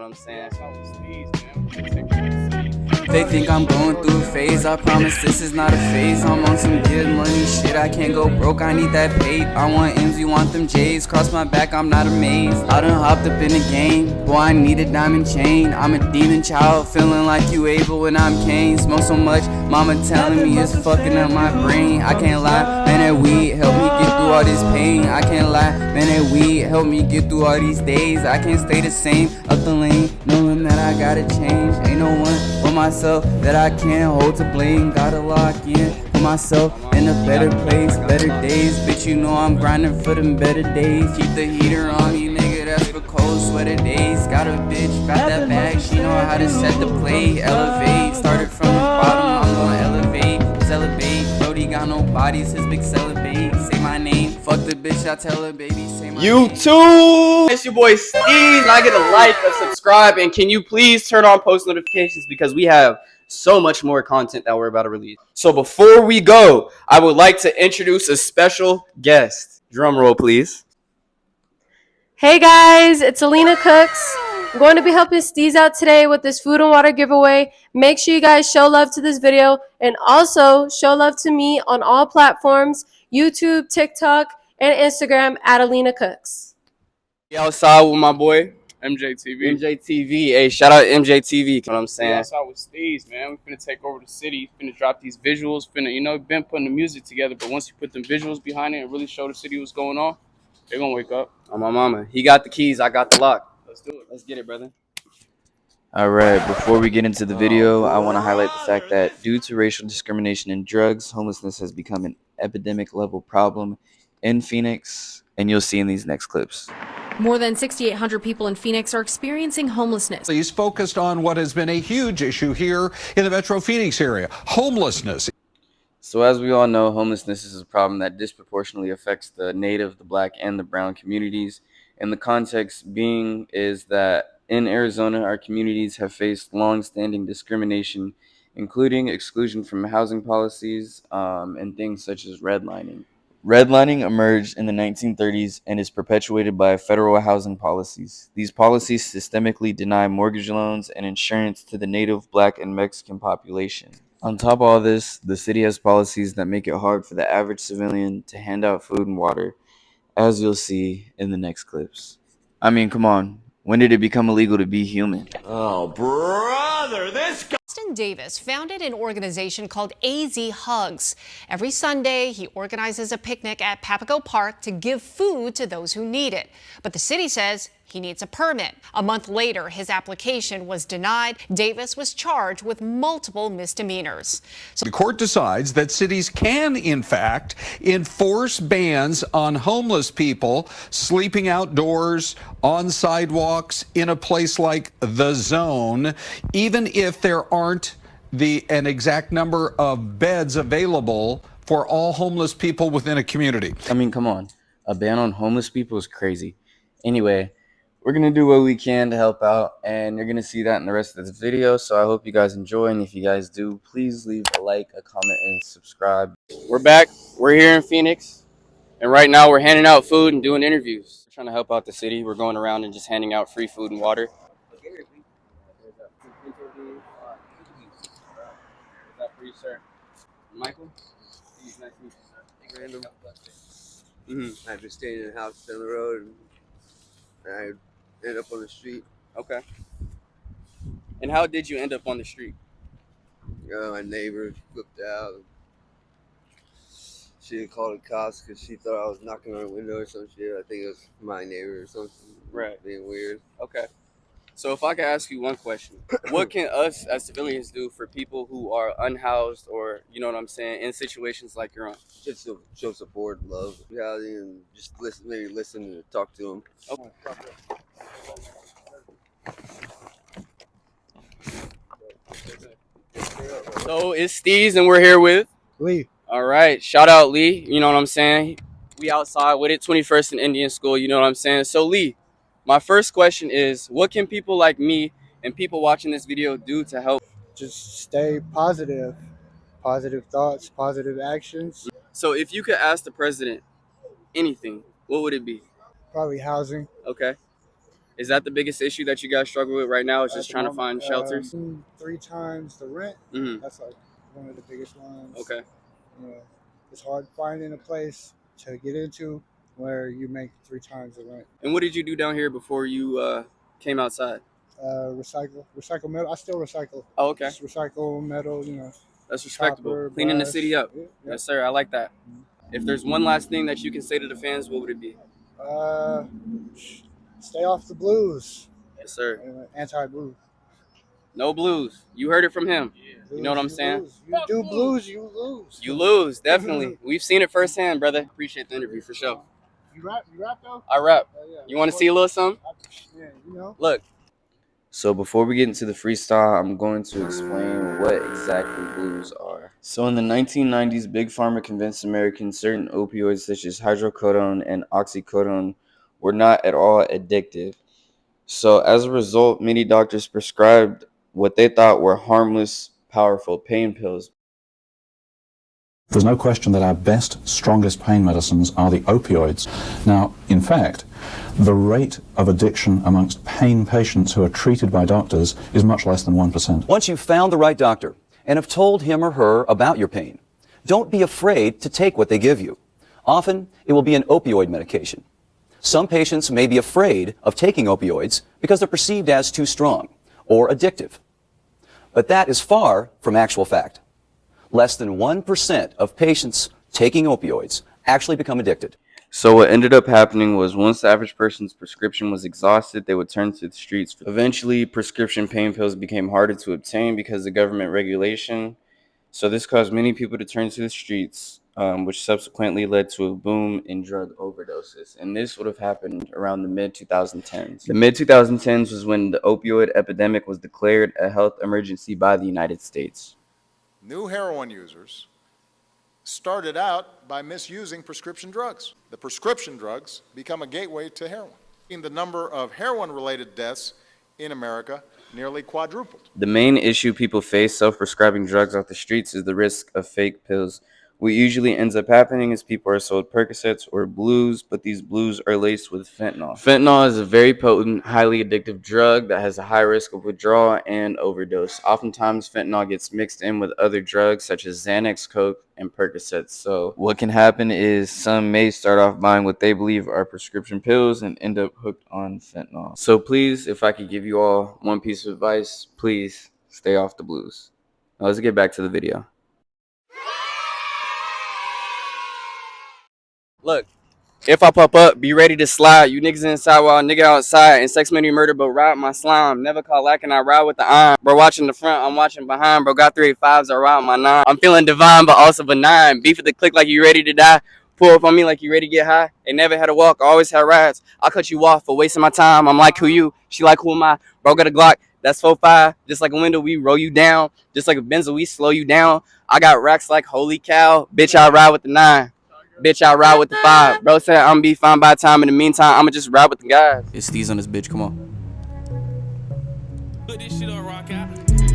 What I'm saying? They think I'm going through a phase. I promise this is not a phase. I'm on some good money shit. I can't go broke. I need that paid. I want M's, you want them J's. Cross my back, I'm not amazed. I done hopped up in the game. Boy, I need a diamond chain. I'm a demon child, feeling like you Abel when I'm Cain. Smoke so much, mama telling me it's fucking up my brain. I can't lie, man, that weed help me get through all this pain. I can't lie, man, that weed help me get through all these days. I can't stay the same, up the lane, knowing that I gotta change. Ain't no one but myself that I can't hold to blame. Gotta lock in, put myself in a better place, better days. Bitch, you know I'm grinding for them better days. Keep the heater on me, nigga, that's for cold sweater days. Got a bitch, got that bag, she know how to set the play. Elevate, started from the bottom, I'm gonna elevate, celebrate. Brody got no bodies, his big celebrate. Say my name, fuck the bitch, I tell her, baby, say my name. YouTube! It's your boy Steeze. I get a like, a subscribe, and can you please turn on post notifications because we have so much more content that we're about to release. So before we go, I would like to introduce a special guest. Drum roll, please. Hey guys, it's Aleinacooks. I'm going to be helping Steeze out today with this food and water giveaway. Make sure you guys show love to this video and also show love to me on all platforms, YouTube, TikTok, and Instagram at Aleinacooks. Outside with my boy Mjtv. Mjtv. Hey, shout out Mjtv. You know what I'm saying? Outside with Steeze, man. We finna take over the city. Finna drop these visuals. Finna, been putting the music together, but once you put them visuals behind it and really show the city what's going on, they're gonna wake up. On my mama. He got the keys. I got the lock. Let's do it. Let's get it, brother. Alright, before we get into the video, I want to highlight the fact that due to racial discrimination in drugs, homelessness has become an epidemic level problem in Phoenix, and you'll see in these next clips. More than 6,800 people in Phoenix are experiencing homelessness. He's focused on what has been a huge issue here in the Metro Phoenix area, homelessness. So as we all know, homelessness is a problem that disproportionately affects the Native, the Black, and the Brown communities. And the context being is that in Arizona, our communities have faced long-standing discrimination, including exclusion from housing policies and things such as redlining. Redlining emerged in the 1930s and is perpetuated by federal housing policies. These policies systemically deny mortgage loans and insurance to the Native, Black, and Mexican population. On top of all this, the city has policies that make it hard for the average civilian to hand out food and water, as you'll see in the next clips. I mean, come on. When did it become illegal to be human? Oh, brother, this guy. Austin Davis founded an organization called AZ Hugs. Every Sunday, he organizes a picnic at Papago Park to give food to those who need it. But the city says he needs a permit. A month later, his application was denied. Davis was charged with multiple misdemeanors. The court decides that cities can, in fact, enforce bans on homeless people sleeping outdoors, on sidewalks, in a place like the Zone, even if there aren't an exact number of beds available for all homeless people within a community. I mean, come on. A ban on homeless people is crazy. Anyway, we're going to do what we can to help out, and you're going to see that in the rest of this video. So I hope you guys enjoy, and if you guys do, please leave a like, a comment, and subscribe. We're back. We're here in Phoenix, and right now we're handing out food and doing interviews. We're trying to help out the city. We're going around and just handing out free food and water. Is that for you, sir? Michael? Nice to meet you, sir. Random. I've been staying in a house down the road, and I ended up on the street. Okay. And how did you end up on the street? My neighbor flipped out. She didn't call the cops because she thought I was knocking on her window or some shit. I think it was my neighbor or something. Right. Being weird. Okay. So if I could ask you one question, what can us as civilians do for people who are unhoused or, you know what I'm saying, in situations like you're on? Just to show support, love, reality, and just maybe listen and talk to them. Okay. So it's Steeze and we're here with Lee. All right. Shout out Lee. You know what I'm saying? We outside with it, 21st and Indian School. You know what I'm saying? So Lee, my first question is, what can people like me and people watching this video do to help? Just stay positive. Positive thoughts, positive actions. So if you could ask the president anything, what would it be? Probably housing. Okay. Is that the biggest issue that you guys struggle with right now? Is just trying to find shelters? 3 times the rent. Mm-hmm. That's like one of the biggest ones. Okay. You know, it's hard finding a place to get into where you make 3 times the rent. And what did you do down here before you came outside? Recycle metal. I still recycle. Oh, okay. Just recycle metal. You know. That's respectable. Copper, Cleaning the brass. city up. Yeah. Yes, sir. I like that. If there's one last thing that you can say to the fans, what would it be? Stay off the blues. Yes, sir. Anti-blues. No blues. You heard it from him. Blues, you know what I'm saying? Lose. You do blues, you lose. You lose, definitely. We've seen it firsthand, brother. Appreciate the interview for sure. You rap though? I rap. Yeah. You want to see a little something? Yeah, you know. Look. So before we get into the freestyle, I'm going to explain what exactly blues are. So in the 1990s, Big Pharma convinced Americans certain opioids such as hydrocodone and oxycodone were not at all addictive. So as a result, many doctors prescribed what they thought were harmless, powerful pain pills. There's no question that our best, strongest pain medicines are the opioids. Now, in fact, the rate of addiction amongst pain patients who are treated by doctors is much less than 1%. Once you've found the right doctor and have told him or her about your pain, don't be afraid to take what they give you. Often, it will be an opioid medication. Some patients may be afraid of taking opioids because they're perceived as too strong or addictive. But that is far from actual fact. Less than 1% of patients taking opioids actually become addicted. So what ended up happening was once the average person's prescription was exhausted, they would turn to the streets. Eventually, prescription pain pills became harder to obtain because of government regulation. So this caused many people to turn to the streets, which subsequently led to a boom in drug overdoses. And this would have happened around the mid-2010s. The mid-2010s was when the opioid epidemic was declared a health emergency by the United States. New heroin users started out by misusing prescription drugs. The prescription drugs become a gateway to heroin. The number of heroin-related deaths in America nearly quadrupled. The main issue people face self-prescribing drugs off the streets is the risk of fake pills. What usually ends up happening is people are sold Percocets or blues, but these blues are laced with fentanyl. Fentanyl is a very potent, highly addictive drug that has a high risk of withdrawal and overdose. Oftentimes, fentanyl gets mixed in with other drugs such as Xanax, Coke, and Percocets. So what can happen is some may start off buying what they believe are prescription pills and end up hooked on fentanyl. So please, if I could give you all one piece of advice, please stay off the blues. Now let's get back to the video. Look, if I pop up, be ready to slide. You niggas inside while a nigga outside. And sex, money, murder, but ride my slime. Never call lacking, I ride with the iron. Bro, watching the front, I'm watching behind. Bro, got 385s, I ride my 9. I'm feeling divine, but also benign. Beef at the click like you ready to die. Pull up on me like you ready to get high. Ain't never had a walk, always had rides. I'll cut you off for wasting my time. I'm like, who you? She like, who am I? Bro, got a Glock. That's 4-5. Just like a window, we roll you down. Just like a Benzo, we slow you down. I got racks like holy cow. Bitch, I ride with the 9. Bitch, I ride with the 5. Bro said I'm be fine by the time. In the meantime, I'ma just ride with the guys. It's Steeze on this bitch, come on. Put this shit on rock out.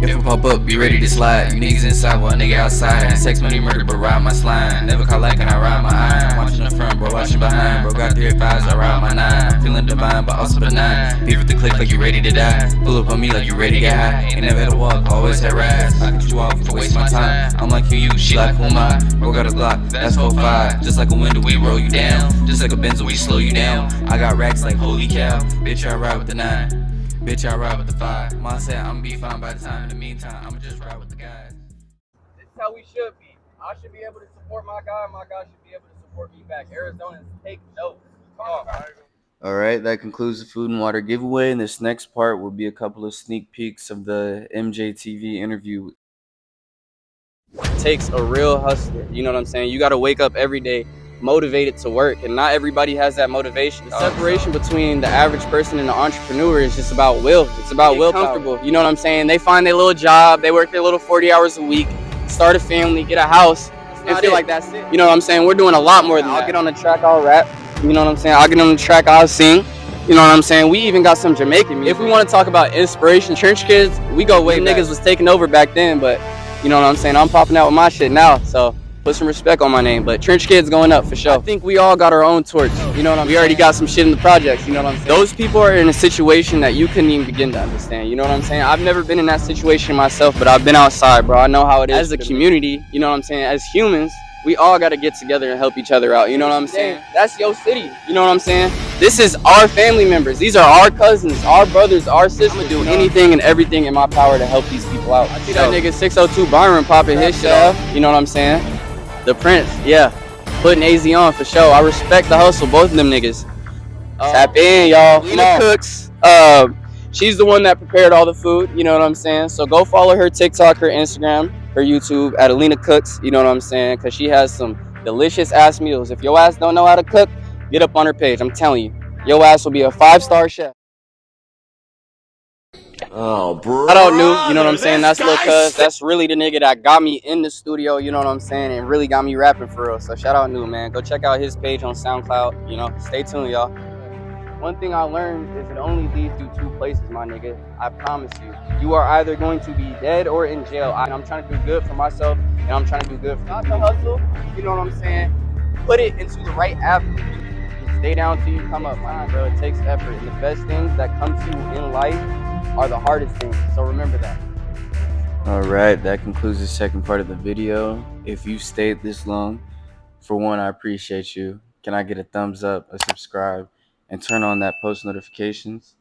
If I pop up, be ready to slide. You niggas inside while a nigga outside. Sex, money, murder, but ride my slime. Never call lacking, I ride my iron. Watching the front, bro, watching behind. Bro, got 3 5s, I ride my 9. Feeling divine, but also benign. Beef with the click like you ready to die. Pull up on me like you ready to get high. Ain't never had a walk, always had rides. I cut you off for wasting my time. I'm like, who you? She like, who am I? Bro, got a Glock, that's 4-5. Just like a window, we roll you down. Just like a Benzo, we slow you down. I got racks like holy cow. Bitch, I ride with the 9. Bitch, I ride with the 5. Mom said I'ma be fine by the time. In the meantime, I'ma just ride with the guys. This is how we should be. I should be able to support my guy. My guy should be able to support me back. Arizonans, take notes. Come on. All right, that concludes the food and water giveaway. And this next part will be a couple of sneak peeks of the Mjtv interview. It takes a real hustler. You know what I'm saying? You got to wake up every day motivated to work, and not everybody has that motivation. The separation between the average person and the entrepreneur is just about will. It's about willpower. You know what I'm saying? They find their little job, they work their little 40 hours a week, start a family, get a house, and feel like that's it. You know what I'm saying? We're doing a lot more than that. I'll get on the track, I'll rap. You know what I'm saying? I'll get on the track, I'll sing. You know what I'm saying? We even got some Jamaican music. If we want to talk about inspiration, church kids, we go way back. Niggas was taking over back then, but you know what I'm saying? I'm popping out with my shit now, so Put some respect on my name, but Trench Kid's going up for sure. I think we all got our own torch, you know what I'm saying? We already got some shit in the projects, you know what I'm saying? Those people are in a situation that you couldn't even begin to understand, you know what I'm saying? I've never been in that situation myself, but I've been outside, bro. I know how it is. As a community, you know what I'm saying? As humans, we all got to get together and help each other out, you know what I'm saying? That's your city, you know what I'm saying? This is our family members. These are our cousins, our brothers, our sisters. I'm gonna do anything and everything in my power to help these people out. I see that nigga 602 Byron popping his shit off, you know what I'm saying? The Prince, yeah, putting AZ on for sure. I respect the hustle, both of them niggas. Tap in, y'all. Aleinacooks, she's the one that prepared all the food, you know what I'm saying? So go follow her TikTok, her Instagram, her YouTube at Aleinacooks, you know what I'm saying? Because she has some delicious ass meals. If your ass don't know how to cook, get up on her page. I'm telling you, your ass will be a 5-star chef. Oh, bro. I don't know, you know what I'm saying? That's Lil Cuz. That's really the nigga that got me in the studio, you know what I'm saying? And really got me rapping for real. So shout out New, man. Go check out his page on SoundCloud, you know? Stay tuned, y'all. One thing I learned is it only leads you 2 places, my nigga. I promise you. You are either going to be dead or in jail. I'm trying to do good for myself, and I'm trying to do good for not the hustle, you know what I'm saying? Put it into the right avenue. And stay down till you come up, man, bro. It takes effort. And the best things that come to you in life are the hardest things. So remember that. Alright, that concludes the second part of the video. If you stayed this long, for one, I appreciate you. Can I get a thumbs up, a subscribe, and turn on that post notifications?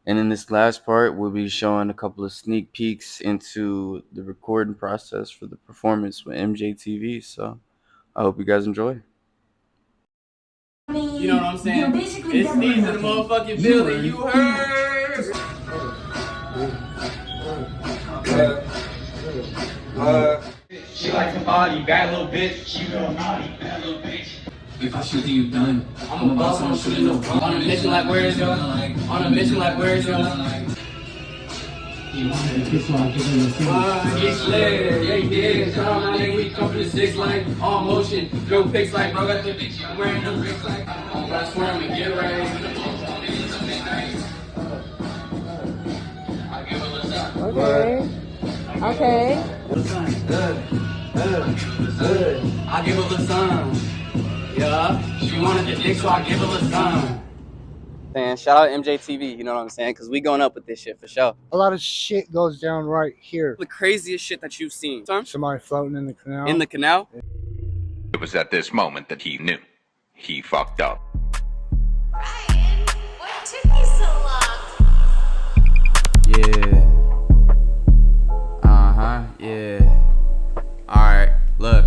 And in this last part, we'll be showing a couple of sneak peeks into the recording process for the performance with Mjtv. So I hope you guys enjoy. You know what I'm saying? It's Steeze in the motherfucking building. You heard? She like to body, bad little bitch. She real naughty, bad little bitch. If I shoot you done, I'm a boss, I'm shooting no gun. On a mission like where is your? On a mission like where is your? you wanted to kiss my give him a song. Get slid, yeah he did. Shout out my nigga, we come for the 6 line. All motion, no pics like bro got the bitch. I'm wearing the bricks like I swear I'm gonna get right. Okay. Okay. I give her the sun. Yeah. She wanted the dick, so I give her the sun. Man, shout out Mjtv, you know what I'm saying? Because we going up with this shit for sure. A lot of shit goes down right here. The craziest shit that you've seen. Somebody floating in the canal. In the canal? It was at this moment that he knew. He fucked up. Ryan, what took you so long? Yeah. Yeah. Alright, look.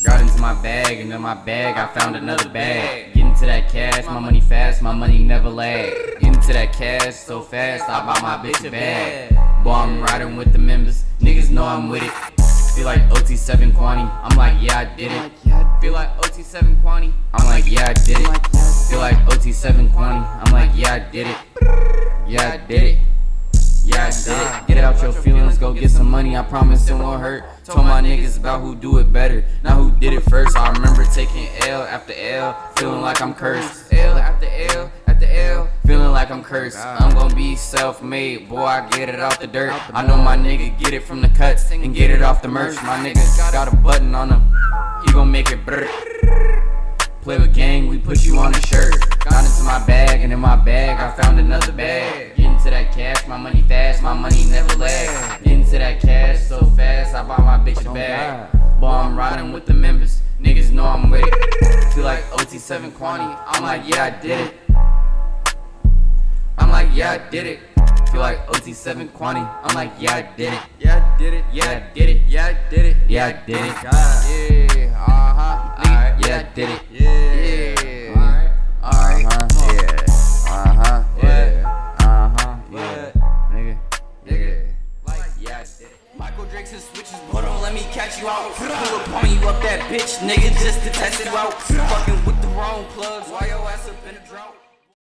Got into my bag, and in my bag I found another bag. Get into that cash, my money fast, my money never lag. Get into that cash so fast, I buy my bitch a bag. Boy, I'm riding with the members, niggas know I'm with it. Feel like OT7 Quanti, I'm like, yeah, I did it. Feel like OT7 Quanti, I'm like, yeah, I did it. Feel like OT7 Quanti, I'm like, yeah, I did it. Yeah, I did it. Yeah, I did it. Get out your feelings, go get some money, I promise it won't hurt. Told my niggas about who do it better, not who did it first. I remember taking L after L, feeling like I'm cursed. L after L after L, feeling like I'm cursed. I'm gonna be self-made, boy, I get it off the dirt. I know my nigga get it from the cuts and get it off the merch. My nigga got a button on him, he gon' make it brr. Play with gang, we put you on a shirt. Got into my bag, and in my bag I found another bag. Get into that cash, my money fast, my money never lags. Get into that cash so fast, I buy my bitch a bag. Boy, I'm riding with the members, niggas know I'm with it. Feel like OT7 Quanti, I'm like, yeah, I did it. I'm like, yeah, I did it. Feel like OT7 Quanti, I'm like, yeah, I did it. Yeah, I did it, yeah, I did it, yeah, I did it, yeah, I did it. Yeah, alright, yeah, I did it. Yeah, alright, yeah, yeah, nigga, like, yeah, I did it. Michael Drake's and switches, hold on, let me catch you out. Pull up on you up that bitch, nigga, just to test you out. Fucking with the wrong plugs, why your ass up in a drought?